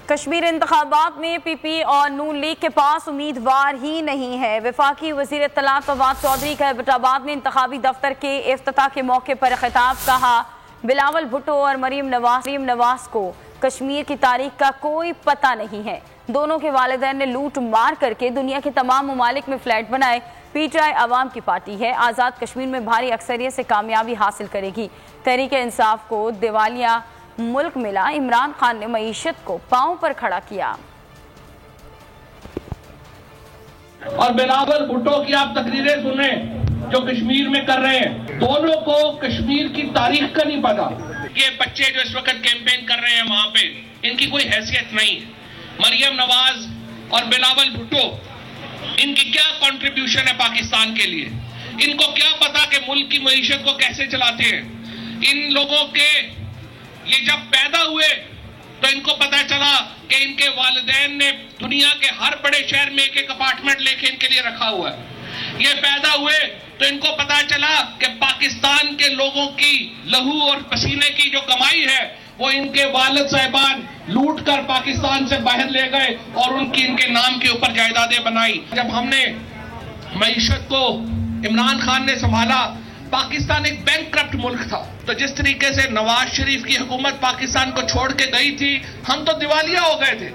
کشمیر انتخابات میں پی پی اور نون لیگ کے پاس امیدوار ہی نہیں ہے۔ وفاقی وزیر اطلاعات فواد چودھری کا ایبٹ آباد میں انتخابی دفتر کے افتتاح کے موقع پر خطاب کہا، بلاول بھٹو اور مریم نواز کو کشمیر کی تاریخ کا کوئی پتہ نہیں ہے۔ دونوں کے والدین نے لوٹ مار کر کے دنیا کے تمام ممالک میں فلیٹ بنائے۔ پی ٹی آئی عوام کی پارٹی ہے، آزاد کشمیر میں بھاری اکثریت سے کامیابی حاصل کرے گی۔ تحریک انصاف کو دیوالیہ ملک ملا، عمران خان نے معیشت کو پاؤں پر کھڑا کیا۔ اور بلاول بھٹو کی آپ تقریریں سنیں جو کشمیر میں کر رہے ہیں، دونوں کو کشمیر کی تاریخ کا نہیں پتا۔ یہ بچے جو اس وقت کیمپین کر رہے ہیں وہاں پہ، ان کی کوئی حیثیت نہیں ہے۔ مریم نواز اور بلاول بھٹو، ان کی کیا کنٹریبیوشن ہے پاکستان کے لیے؟ ان کو کیا پتا کہ ملک کی معیشت کو کیسے چلاتے ہیں؟ ان لوگوں کے یہ جب پیدا ہوئے تو ان کو پتا چلا کہ ان کے والدین نے دنیا کے ہر بڑے شہر میں ایک اپارٹمنٹ لے کے ان کے لیے رکھا ہوا ہے۔ یہ پیدا ہوئے تو ان کو پتا چلا کہ پاکستان کے لوگوں کی لہو اور پسینے کی جو کمائی ہے وہ ان کے والد صاحبان لوٹ کر پاکستان سے باہر لے گئے اور ان کے نام کے اوپر جائیدادیں بنائی۔ جب ہم نے معیشت کو عمران خان نے سنبھالا، پاکستان ایک بینکرپٹ ملک تھا، تو جس طریقے سے نواز شریف کی حکومت پاکستان کو چھوڑ کے گئی تھی، ہم تو دیوالیہ ہو گئے تھے۔